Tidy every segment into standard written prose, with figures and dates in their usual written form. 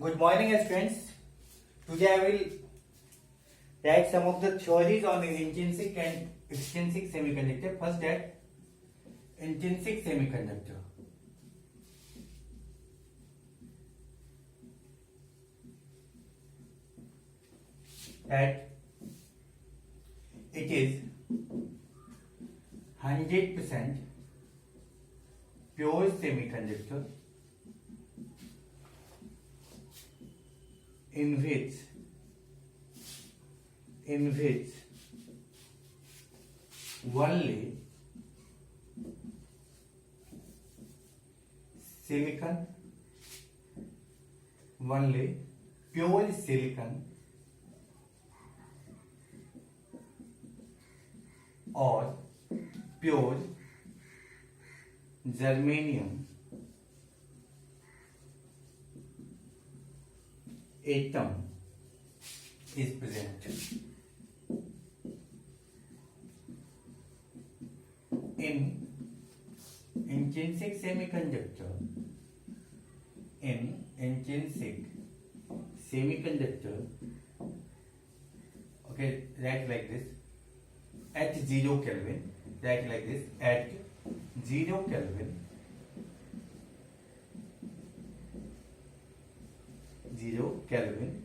Good morning, students. Today I will write some of the theories on intrinsic and extrinsic semiconductor. First, that intrinsic semiconductor. That it is 100% pure semiconductor in which only silicon, only pure silicon or pure germanium atom is present. In intrinsic semiconductor, okay, write like this, at 0 Kelvin, write like this, at 0 Kelvin, 0 Kelvin,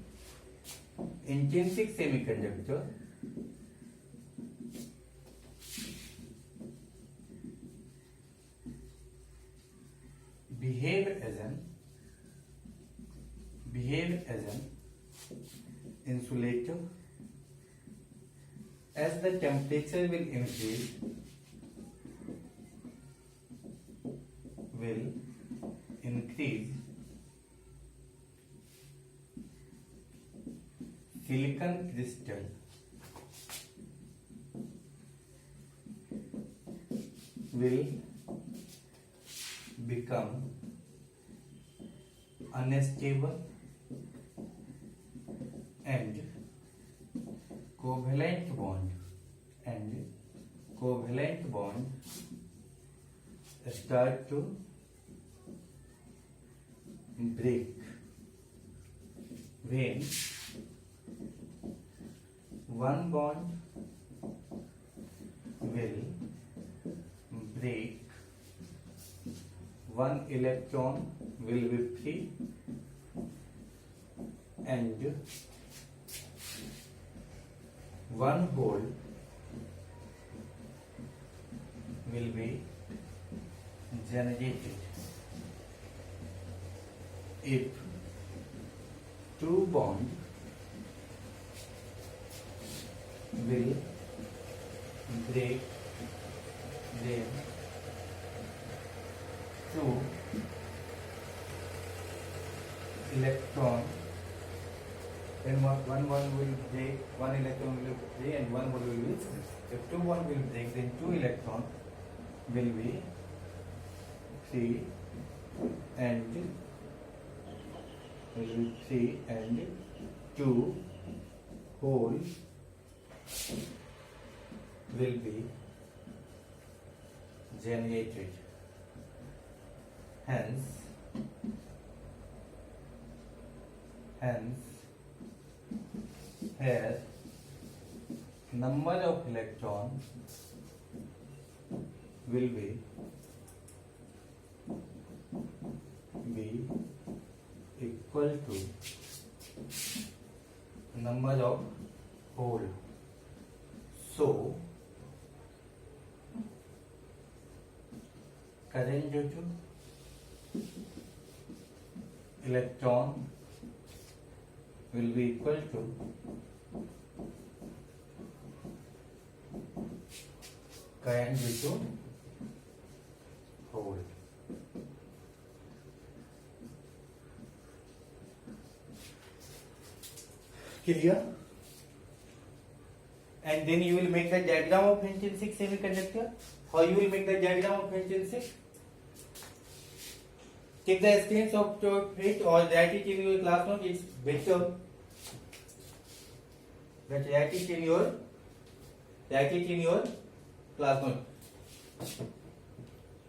intrinsic semiconductor behave as an insulator. As the temperature will increase, silicon crystal will become unstable and covalent bond start to break when one bond will break, one electron will be free and one hole will be generated. If two bonds will break, then two electron, then one bond will break, one electron will break and one bond will be, if two bond will break, then two electron will be free and two hole will be generated. Hence here number of electrons will be equal to number of hole. So current due to electron will be equal to current due to hole. Clear? And then you will make the diagram of intrinsic semiconductor. How you will make the diagram of intrinsic? Take the screenshot of it or write it in your class note. It's better that write it in your class note.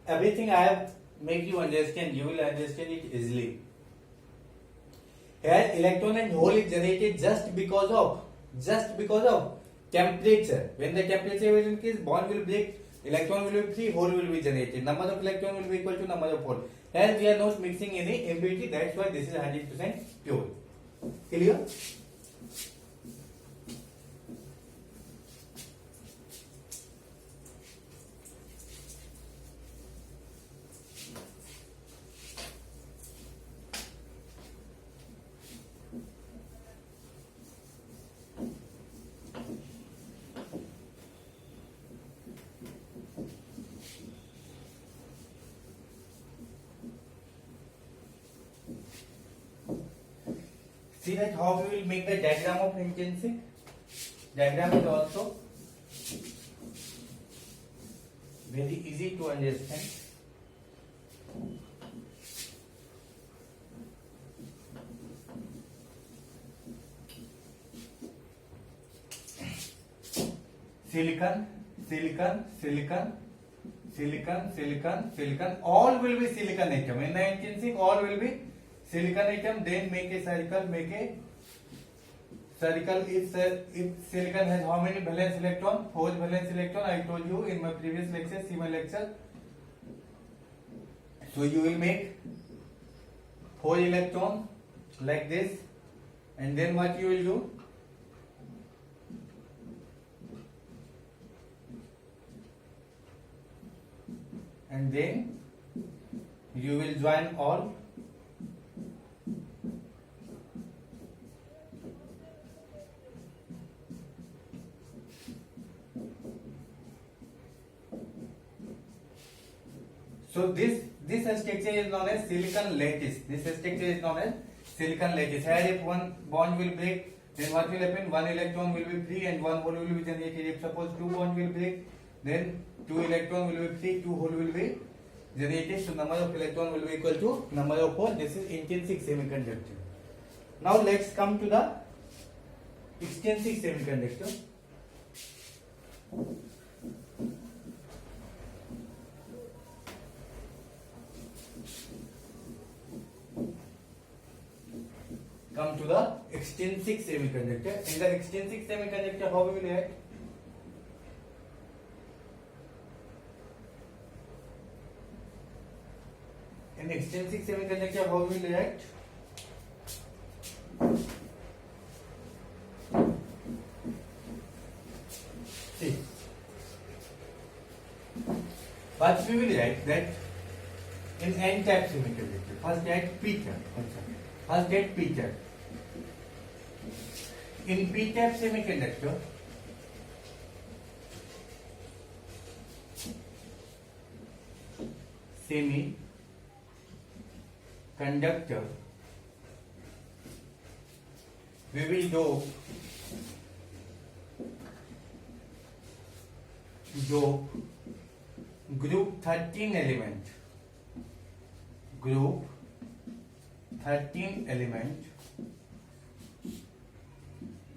Everything I have make you understand, you will understand it easily. Here electron and hole is generated just because of temperature. When the temperature will increase, bond will break, electron will be free, hole will be generated. Number of electron will be equal to number of hole. Here we are not mixing any impurity, that's why this is 100% pure. Clear? See that how we will make the diagram of intrinsic. Diagram is also very easy to understand. Silicon, silicon, silicon, silicon, silicon, silicon. All will be silicon atom. In the intrinsic, all will be silicon atom. Then make a circle. Make a circle. If silicon has how many valence electron? 4 valence electron. I told you in my previous lecture, C1 lecture. So you will make 4 electron like this, and then what you will do? And then you will join all. So this structure is known as silicon lattice. This structure is known as silicon lattice. Here if one bond will break, then what will happen? One electron will be free and one hole will be generated. If suppose two bonds will break, then 2 electron will be free, 2 hole will be generated. So number of electron will be equal to number of hole. This is intrinsic semiconductor. Now let's come to the extrinsic semiconductor. Come to the extrinsic semiconductor. In the extrinsic semiconductor, how we will act? In extrinsic semiconductor, how we will react? See, but we will write that in N-type semiconductor, first at P-type. First at P-type. In P-type semiconductor, conductor, we will dope group 13 element. Group 13 element.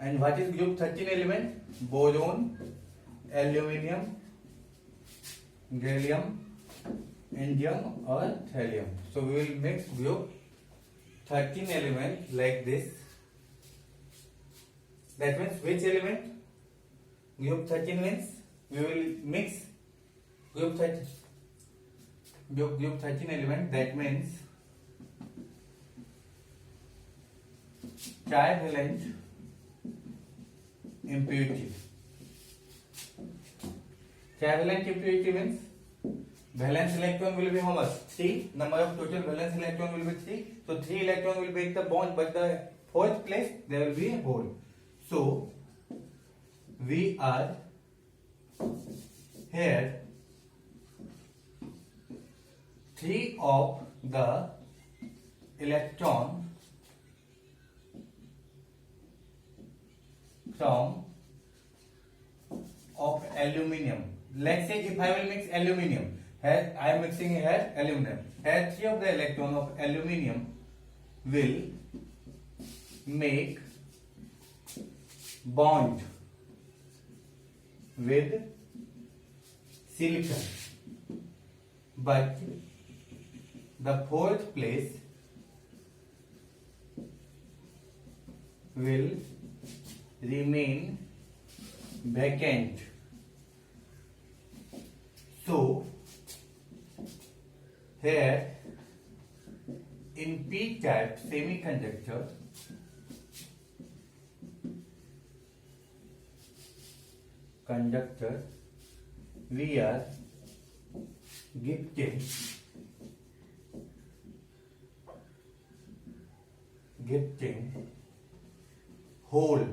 And what is group 13 element? Boron, aluminium, gallium, indium or thallium. So we will mix group 13 element like this. That means which element? Group 13 means we will mix group 13 element. That means trivalent impurity. Trivalent impurity means valence electron will be how much? 3. Number of total valence electron will be 3. So 3 electron will break the bond, but the fourth place there will be a hole. So we are here 3 of the electron from of aluminium. Let's say if I will mix aluminium, here I am mixing here aluminum. Here 3 of the electron of aluminium will make bond with silicon, but the fourth place will remain vacant. So here in p-type semiconductor, we are gifting hole.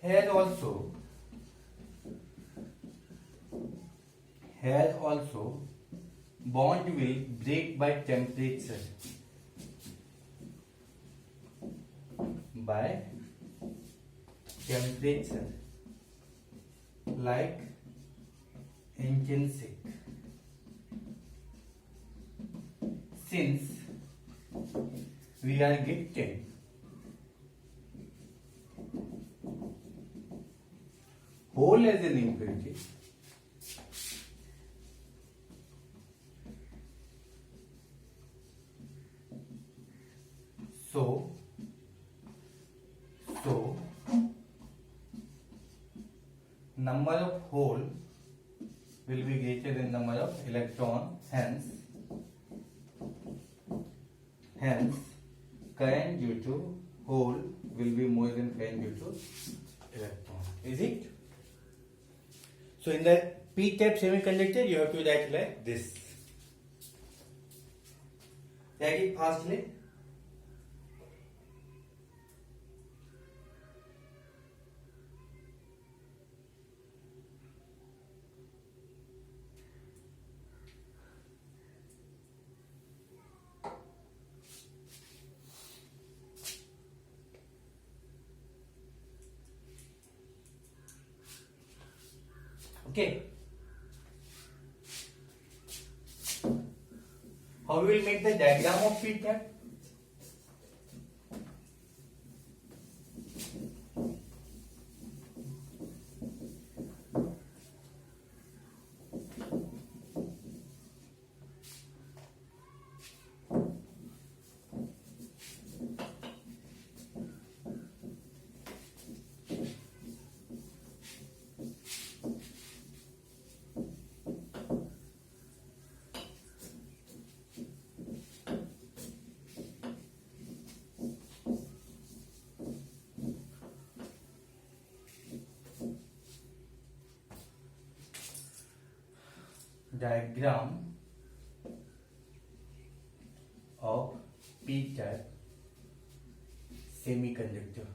Here also bond will break by temperature. Like intrinsic. Since we are gifting hole as an impurity, so number of hole will be greater than number of electron, hence current due to hole will be more than current due to electron. Is it? So in the p-type semiconductor you have to write like this. Write it fastly. Okay. How we will make the diagram of p-type? Diagram of p-type semiconductor.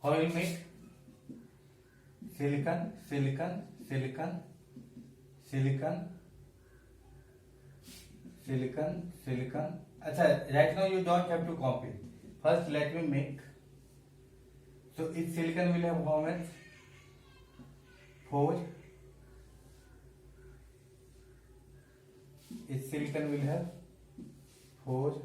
How will make silicon. Achha, right now you don't have to copy. First let me make. So each silicon will have how much? 4. Each silicon will have 4.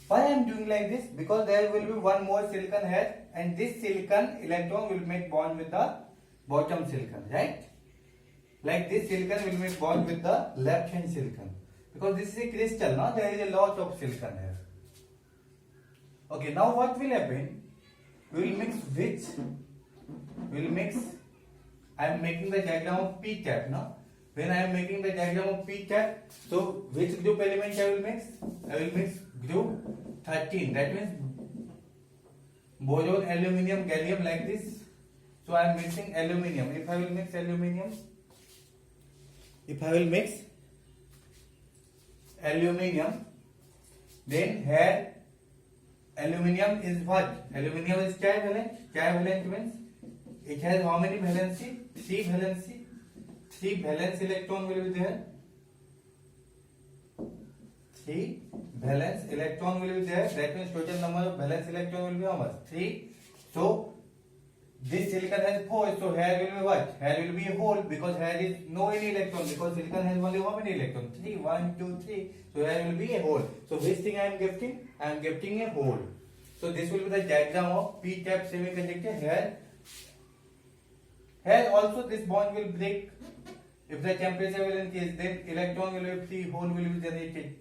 Why I am doing like this? Because there will be one more silicon here, and this silicon electron will make bond with the bottom silicon, right? Like this silicon will make bond with the left hand silicon. Because this is a crystal, now there is a lot of silicon here. Okay, now what will happen? We will mix which? We will mix. I am making the diagram of p-type now. When I am making the diagram of p-type, so which group element I will mix? I will mix group 13. That means boron, aluminium, gallium like this. So I am mixing aluminium. If I will mix aluminium, Then here aluminium is what? Aluminium is trivalent. Trivalent means it has how many valency? 3 valency. 3 valence electron will be there. 3 valence electron will be there. That means total number of valence electron will be how much? 3. So this silicon has 4. So here will be what? Here will be a hole because here is no any electron because silicon has only how many electrons? 3. 1, 2, 3. So here will be a hole. So which thing I am getting? I am getting a hole. So this will be the diagram of p-type semiconductor. Here also this bond will break. If the temperature will increase, then electron will be free, hole will be generated.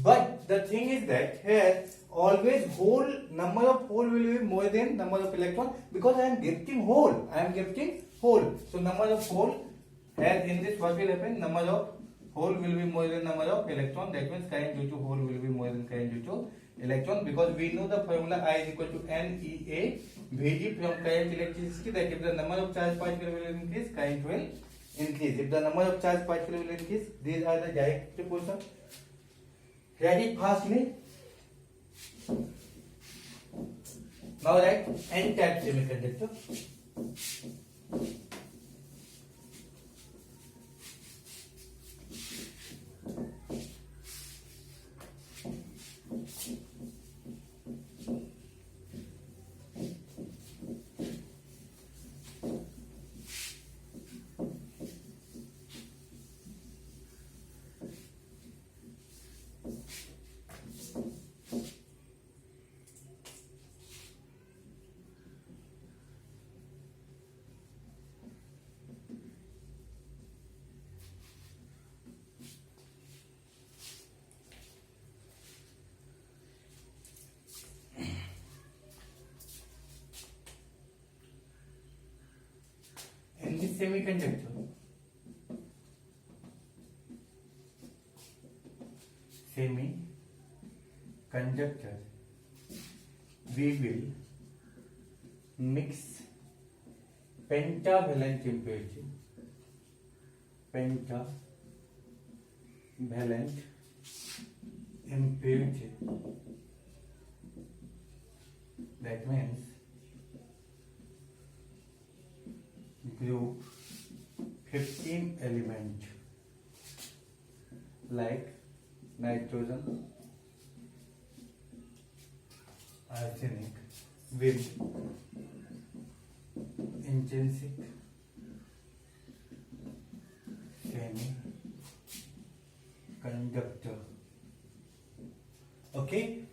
But the thing is that here always hole number of hole will be more than number of electron because I am getting hole. I am getting hole. So number of hole here in this what will happen? Number of hole will be more than number of electron. That means current due to hole will be more than current due to electron because we know the formula I is equal to NEA Vd from current electricity that if the number of charge particle will increase, current will increase. If the number of charge particle will increase, these are the direct proportion. Write it fastly. Now write N-type semiconductor. In this semiconductor, we will mix pentavalent impurity, that means group 15 element like nitrogen, arsenic with intrinsic semiconductor. Okay,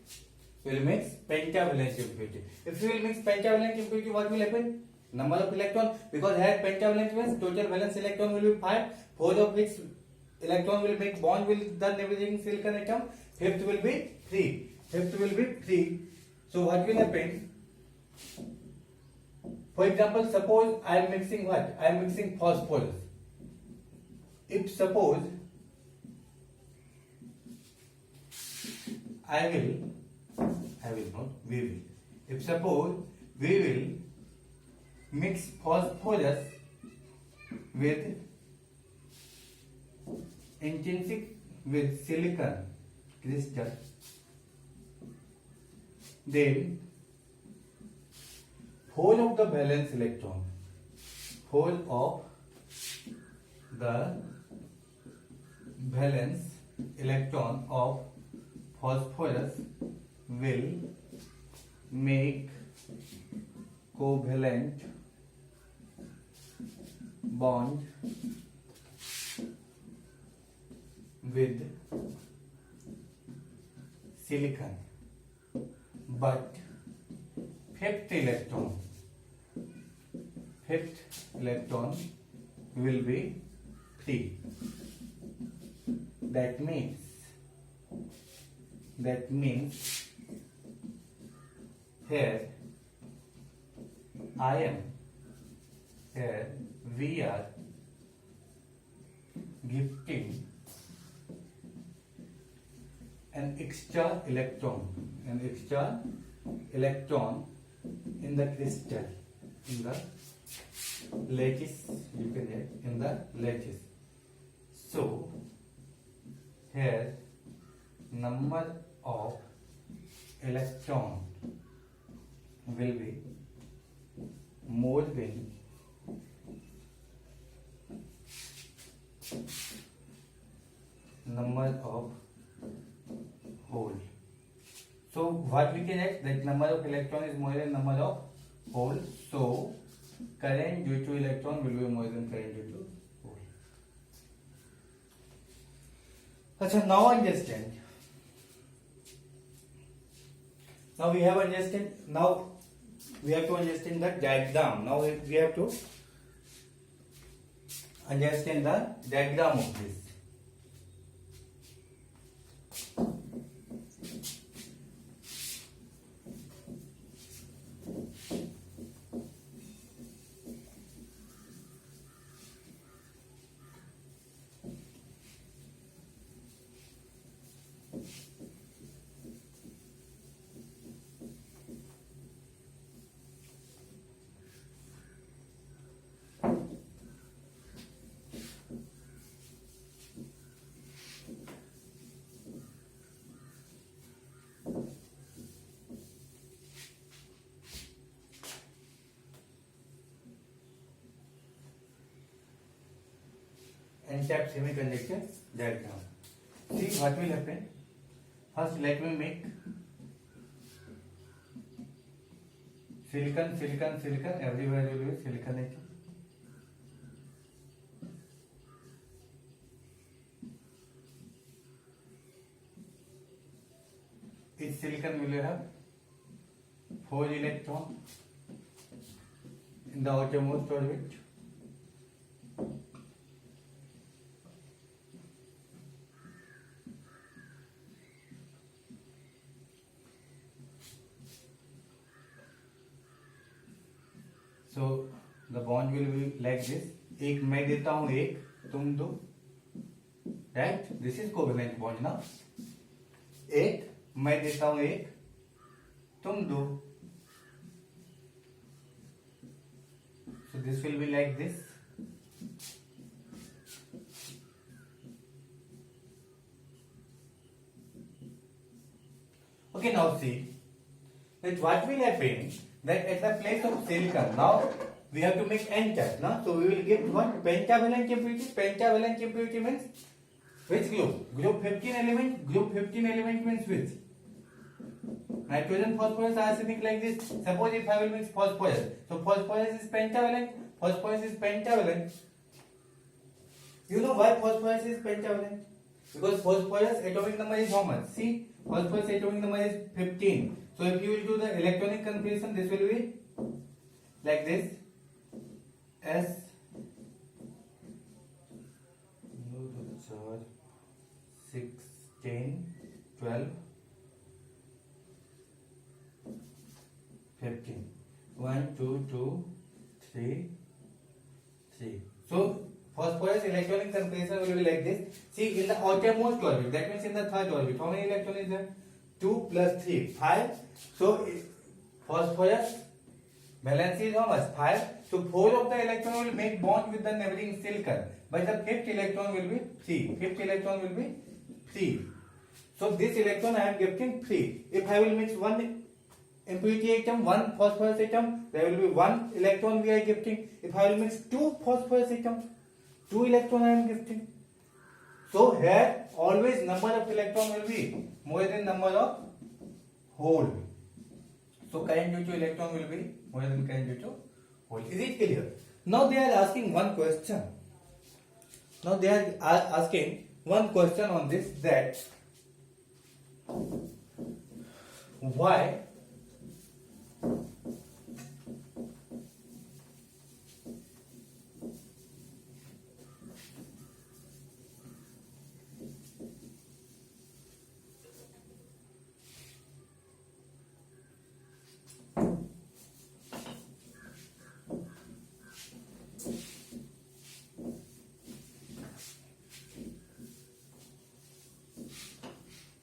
we will mix pentavalent impurity. If we will mix pentavalent impurity, what will happen? Number of electron, because here pentavalent means total valence electron will be 5, 4 of which electron will make bond with the neighboring silicon atom, fifth will be 3. So what will happen? For example, suppose I am mixing what? I am mixing phosphorus. If suppose If suppose we will mix phosphorus with intrinsic with silicon crystal, then 4 of the valence electron of phosphorus will make covalent bond with silicon, but fifth electron will be free. That means here we are gifting an extra electron in the crystal, in the lattice, you can say, in the lattice. So here number of electron will be more than number of hole. So what we can add, that number of electron is more than number of hole. So current due to electron will be more than current due to hole. So now understand. Now we have understand. Now we have to understand the diagram. Now we have to understand the diagram of this. N-type semiconductor diagram. See what will happen. First, let me make silicon, silicon, silicon. Everywhere will be silicon atom. Each silicon will have 4 electrons in the outermost orbit. So the bond will be like this. एक मैं देता हूं, एक तुम दो, right? This is covalent bond ना. एक मैं देता हूं, एक तुम दो. So this will be like this. Okay, now see that what will happen, that at the place of silicon, now we have to make n-type, now. So we will get what? Pentavalent impurity. Pentavalent impurity means which group? Group 15 element. Group 15 element means which? Nitrogen, phosphorus, arsenic, like this. Suppose if I will mix phosphorus, so phosphorus is pentavalent. Phosphorus is pentavalent. You know why phosphorus is pentavalent? Because phosphorus atomic number is how much? See, phosphorus atomic number is 15. So if you will do the electronic configuration, this will be like this. S charge 6, 10, 12, 15. 1, 2, 2, 3, 3. So phosphorus electronic configuration will be like this. See, in the outermost orbit, that means in the third orbit, how many electrons is there? 2 plus 3, 5. So phosphorus valence is how much? 5. So 4 of the electron will make bond with the neighboring silicon, but the fifth electron will be 3. Fifth electron will be 3. So this electron I am getting 3. If I will mix one impurity atom, one phosphorus atom, there will be 1 electron we are getting. If I will mix 2 phosphorus atoms, 2 electron I am getting. So here always number of electron will be more than number of hole. So current due to electron will be more than current due to hole. Is it clear? Now they are asking one question. Now they are asking one question on this, that why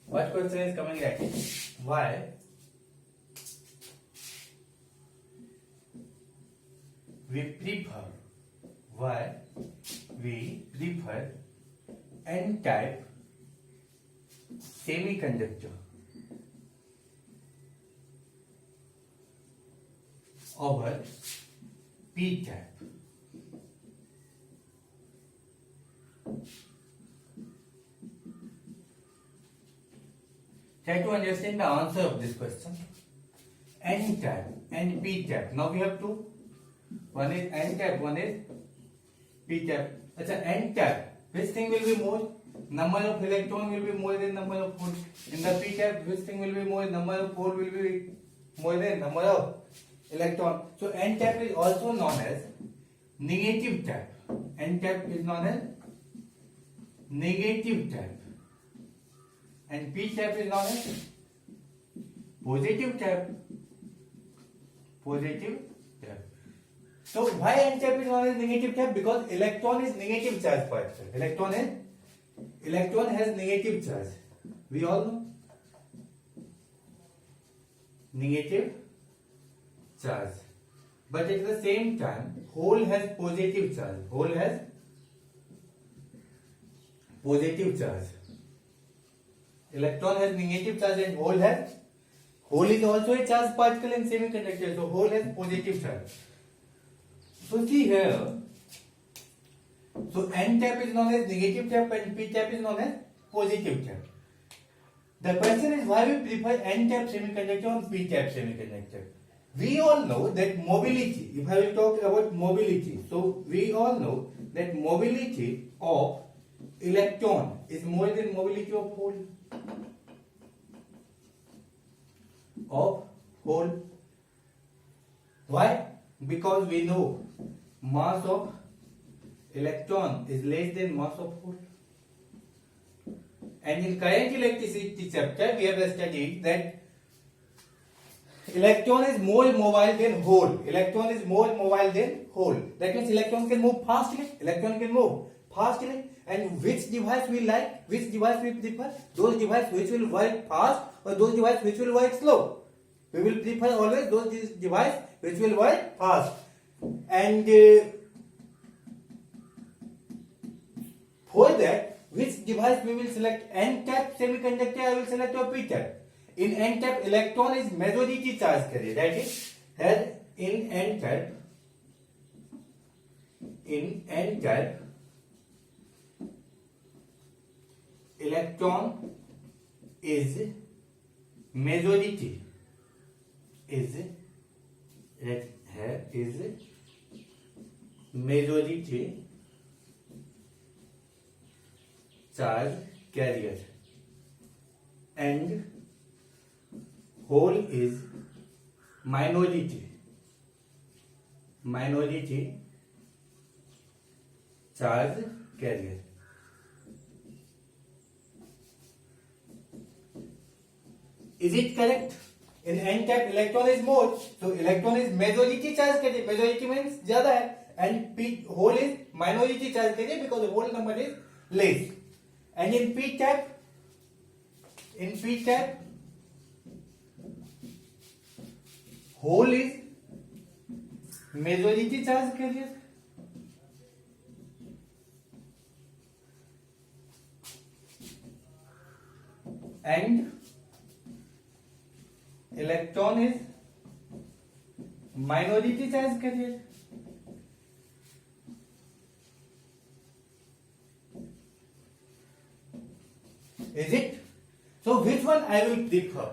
what question is coming at it? Why we prefer n-type semiconductor over p cap. Try to understand the answer of this question. N cap and p cap. Now we have two. One is n cap, one is p cap. अच्छा, n cap. Which thing will be more? Number of electron will be more than number of hole. In the p cap, which thing will be more? Number of hole will be more than number of electron. So n cap is also known as negative cap. N cap is known as negative cap. And p cap is known as positive cap. Positive cap. So why n cap is known as negative cap? Because electron is negative charge particle. Electron has negative charge. We all know negative charge. But at the same time, hole has positive charge. Hole has positive charge. Electron has negative charge and hole is also a charged particle in semiconductor. So hole has positive charge. So see here. So n cap is known as negative cap and p cap is known as positive cap. The question is why we prefer n cap semiconductor or p cap semiconductor. We all know that mobility, if I will talk about mobility, so we all know that mobility of electron is more than mobility of hole. Why? Because we know mass of electron is less than mass of hole. And in current electricity chapter, we have studied that electron is more mobile than hole. Electron is more mobile than hole. That means electron can move fastly. And which device we like? Which device we prefer? Those devices which will work fast or those devices which will work slow. We will prefer always those devices which will work fast. And for that, which device we will select? N cap semiconductor, I will select or p cap. In n cap, electron is majority charge carrier. That is, here in n cap, electron is majority charge carrier and hole is minority charge carrier. Is it correct? In n cap electron is more, so electron is majority charge carrier. Majority means ज़्यादा है, and p hole is minority charge carrier because the whole number is less. And in p cap, hole is majority charge carrier. And electron is minority charge carrier. Is it? So which one I will prefer?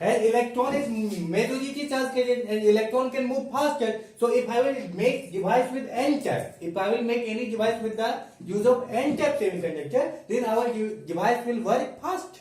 As electron is majority charge carrier and electron can move faster. So if I will make device with n cap, if I will make any device with the use of n cap semiconductor, then our device will work fast.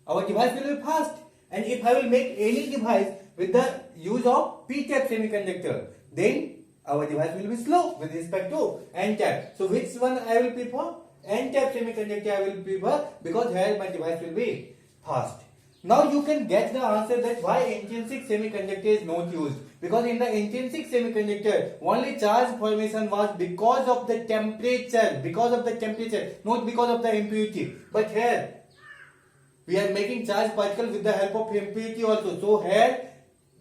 Our device will be fast. And if I will make any device with the use of p cap semiconductor, then our device will be slow with respect to n cap. So which one I will prefer? N cap semiconductor I will prefer because here my device will be fast. Now you can get the answer that why intrinsic semiconductor is not used. Because in the intrinsic semiconductor, only charge formation was because of the temperature, not because of the impurity. But here, we are making charge particle with the help of impurity also. So here,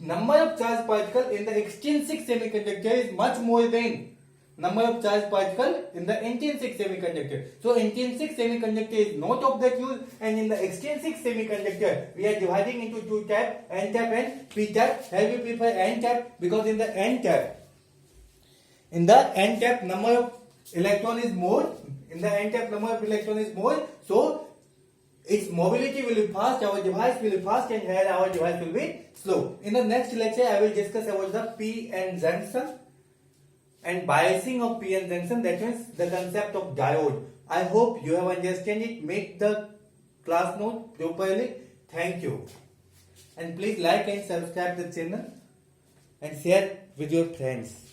number of charge particle in the extrinsic semiconductor is much more than number of charged particle in the intrinsic semiconductor. So intrinsic semiconductor is not of that use, and in the extrinsic semiconductor we are dividing into two types, n type and p type. Here we prefer n type because in the n type number of electron is more. In the n type number of electron is more, so its mobility will be fast, our device will be fast, and here our device will be slow. In the next lecture I will discuss about the p-n junction and biasing of p-n junction, that means the concept of diode. I hope you have understand it. Make the class note properly. Thank you, and please like and subscribe the channel and share with your friends.